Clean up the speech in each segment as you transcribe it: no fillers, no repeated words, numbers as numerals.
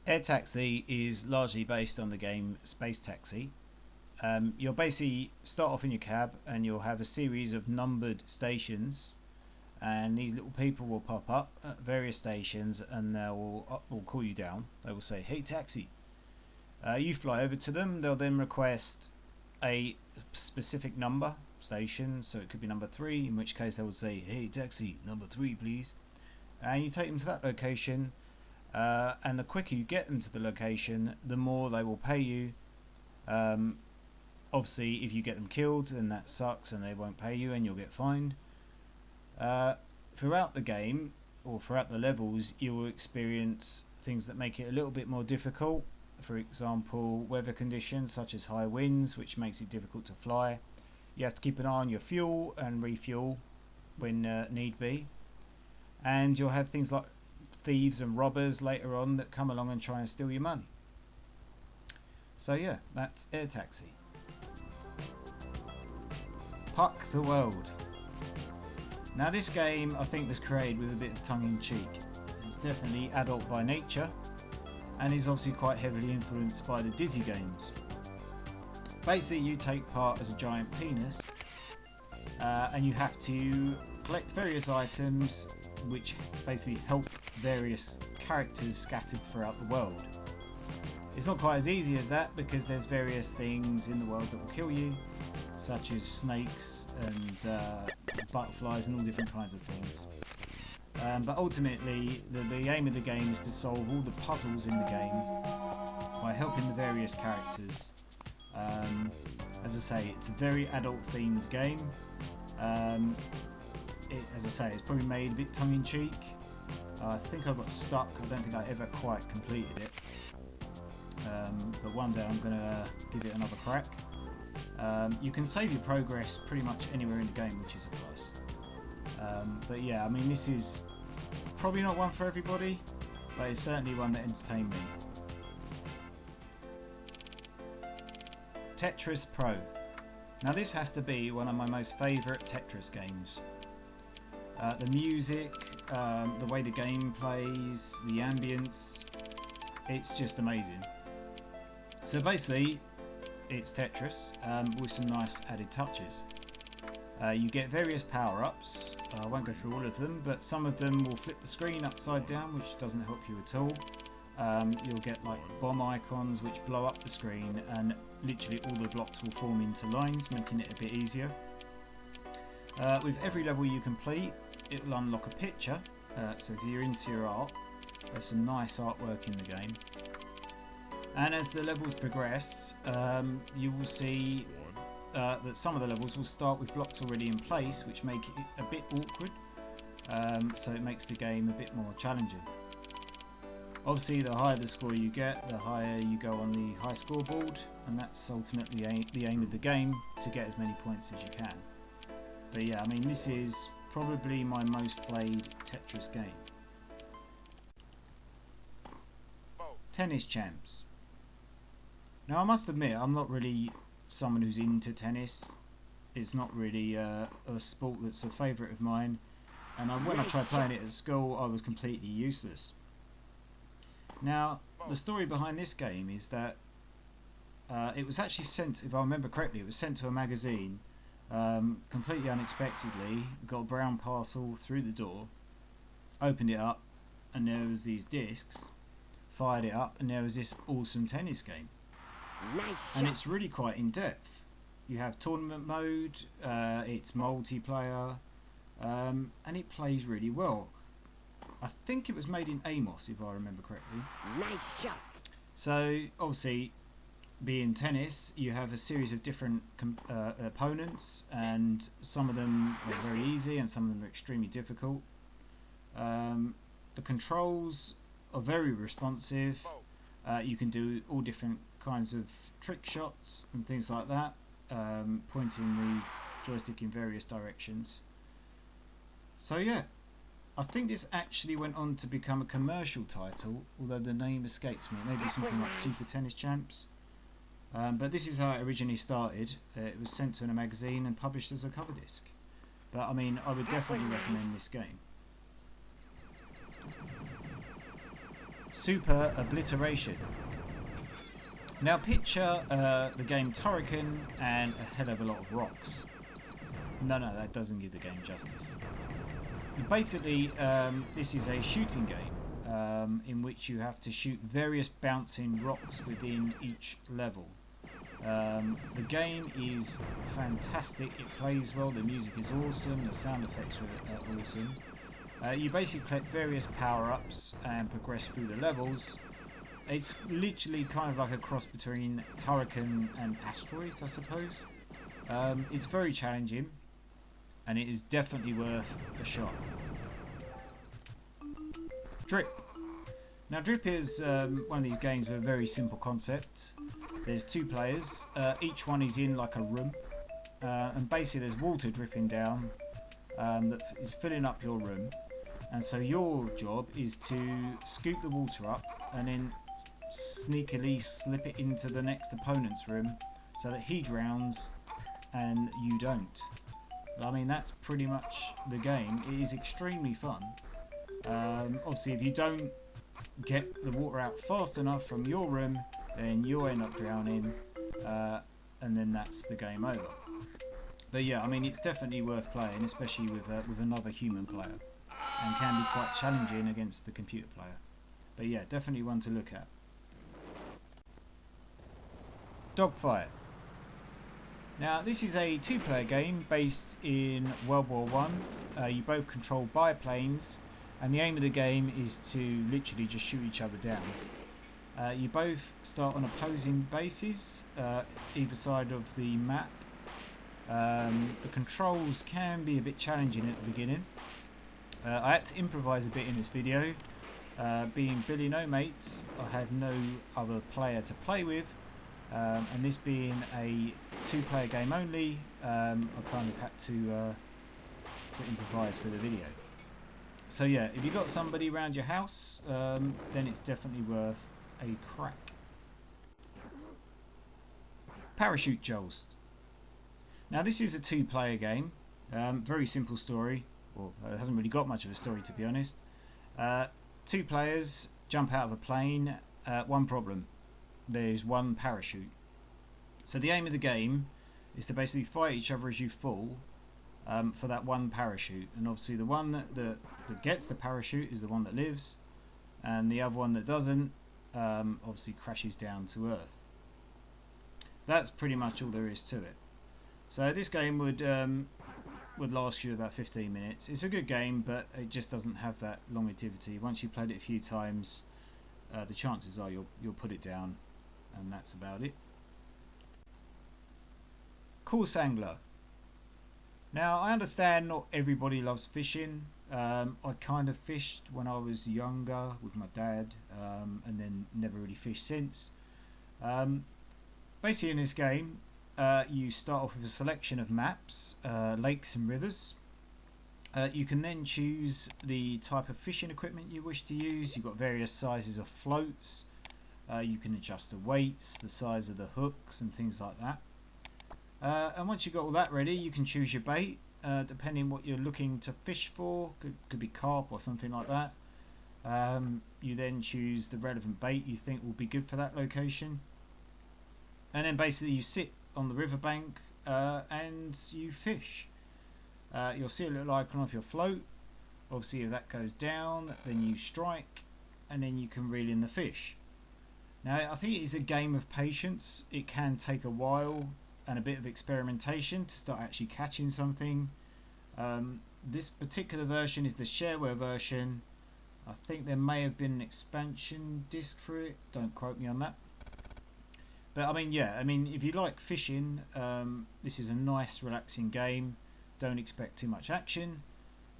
Air Taxi is largely based on the game Space Taxi. You'll basically start off in your cab and you'll have a series of numbered stations, and these little people will pop up at various stations and they will call you down. They will say, "Hey taxi." You fly over to them. They'll then request a specific number station, so it could be number 3, in which case they would say, "Hey taxi, number 3 please," and you take them to that location. And the quicker you get them to the location, the more they will pay you. Obviously, if you get them killed, then that sucks and they won't pay you and you'll get fined. Throughout the game, or throughout the levels, you will experience things that make it a little bit more difficult. For example, weather conditions such as high winds, which makes it difficult to fly. You have to keep an eye on your fuel and refuel when need be. And you'll have things like thieves and robbers later on that come along and try and steal your money. So yeah, that's Air Taxi. PHUK the World. Now this game I think was created with a bit of tongue-in-cheek. It's definitely adult by nature and is obviously quite heavily influenced by the Dizzy games. Basically you take part as a giant penis and you have to collect various items which basically help various characters scattered throughout the world. It's not quite as easy as that because there's various things in the world that will kill you, such as snakes and butterflies and all different kinds of things. But ultimately the aim of the game is to solve all the puzzles in the game by helping the various characters. As I say, it's a very adult themed game. As I say, it's probably made a bit tongue-in-cheek. I think I got stuck. I don't think I ever quite completed it. But one day I'm going to give it another crack. You can save your progress pretty much anywhere in the game, which is a plus. But yeah, I mean, this is probably not one for everybody, but it's certainly one that entertained me. Tetris Pro. Now this has to be one of my most favourite Tetris games. The music, the way the game plays, the ambience, it's just amazing. So basically it's Tetris with some nice added touches. You get various power-ups. I won't go through all of them, but some of them will flip the screen upside down, which doesn't help you at all. You'll get like bomb icons which blow up the screen, and literally all the blocks will form into lines, making it a bit easier. With every level you complete, it will unlock a picture. So if you're into your art, there's some nice artwork in the game. And as the levels progress, you will see that some of the levels will start with blocks already in place, which make it a bit awkward. So it makes the game a bit more challenging. Obviously, the higher the score you get, the higher you go on the high scoreboard, and that's ultimately the aim of the game, to get as many points as you can. But yeah, I mean, this is probably my most played Tetris game. Tennis Champs. Now I must admit, I'm not really someone who's into tennis. It's not really a sport that's a favourite of mine, and when I tried playing it at school I was completely useless. Now the story behind this game is that it was actually sent, if I remember correctly, it was sent to a magazine completely unexpectedly. Got a brown parcel through the door, opened it up, and there was these discs. Fired it up and there was this awesome tennis game. And it's really quite in depth. You have tournament mode, it's multiplayer, and it plays really well. I think it was made in Amos, if I remember correctly. Nice shot. So obviously, being tennis, you have a series of different opponents, and some of them are very easy and some of them are extremely difficult. The controls are very responsive. You can do all different kinds of trick shots and things like that, pointing the joystick in various directions. So yeah, I think this actually went on to become a commercial title, although the name escapes me. Maybe something like Super Tennis Champs. But this is how it originally started. It was sent to a magazine and published as a cover disc. But I mean, I would definitely recommend this game. Super Obliteration. Now picture the game Turrican and a hell of a lot of rocks. No, that doesn't give the game justice. Basically, this is a shooting game in which you have to shoot various bouncing rocks within each level. The game is fantastic, it plays well, the music is awesome, the sound effects are awesome. You basically collect various power-ups and progress through the levels. It's literally kind of like a cross between Turrican and Asteroids, I suppose. It's very challenging, and it is definitely worth a shot. Drip. Now Drip is one of these games with a very simple concept. There's two players, each one is in like a room, and basically there's water dripping down that is filling up your room, and so your job is to scoop the water up and then sneakily slip it into the next opponent's room so that he drowns and you don't. I mean, that's pretty much the game. It is extremely fun. Obviously if you don't get the water out fast enough from your room, then you'll end up drowning, and then that's the game over. But yeah, I mean, it's definitely worth playing, especially with another human player, and can be quite challenging against the computer player. But yeah, definitely one to look at. Dogfight. Now this is a two-player game based in World War I. You both control biplanes, and the aim of the game is to literally just shoot each other down. You both start on opposing bases, either side of the map. The controls can be a bit challenging at the beginning. I had to improvise a bit in this video. Being Billy No Mates, I had no other player to play with, and this being a two-player game only, I kind of had to improvise for the video. So yeah, if you've got somebody around your house, then it's definitely worth a crack. Parachute JOUST. Now this is a two-player game, very simple story, or it hasn't really got much of a story to be honest. Two players jump out of a plane, one problem, there's one parachute. So the aim of the game is to basically fight each other as you fall for that one parachute, and obviously the one that gets the parachute is the one that lives, and the other one that doesn't obviously crashes down to Earth. That's pretty much all there is to it. So this game would last you about 15 minutes. It's a good game, but it just doesn't have that longevity. Once you've played it a few times, the chances are you'll put it down, and that's about it. Course Angler. Now I understand not everybody loves fishing. I kind of fished when I was younger with my dad, and then never really fished since. Basically in this game, you start off with a selection of maps, lakes and rivers. You can then choose the type of fishing equipment you wish to use. You've got various sizes of floats. You can adjust the weights, the size of the hooks and things like that. And once you've got all that ready, you can choose your bait, depending what you're looking to fish for. Could be carp or something like that. You then choose the relevant bait you think will be good for that location. And then basically you sit on the riverbank and you fish. You'll see a little icon of your float. Obviously if that goes down, then you strike, and then you can reel in the fish. Now I think it is a game of patience. It can take a while and a bit of experimentation to start actually catching something. This particular version is the Shareware version. I think there may have been an expansion disc for it, don't quote me on that. But I mean, yeah, I mean, if you like fishing, this is a nice relaxing game. Don't expect too much action,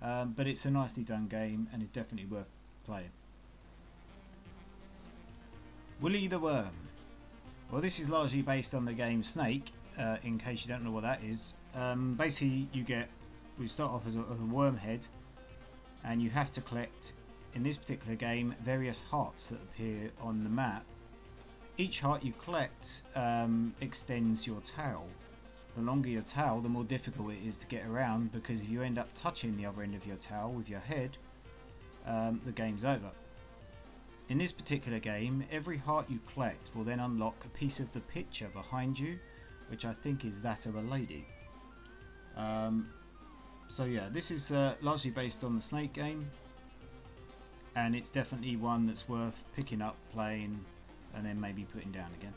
but it's a nicely done game and it's definitely worth playing. Willy the Worm. Well, this is largely based on the game Snake, in case you don't know what that is. Basically we start off as a worm head, and you have to collect, in this particular game, various hearts that appear on the map. Each heart you collect extends your tail. The longer your tail, the more difficult it is to get around, because if you end up touching the other end of your tail with your head, the game's over. in this particular game, every heart you collect will then unlock a piece of the picture behind you, which I think is that of a lady. So yeah, this is largely based on the Snake game, and it's definitely one that's worth picking up, playing, and then maybe putting down again.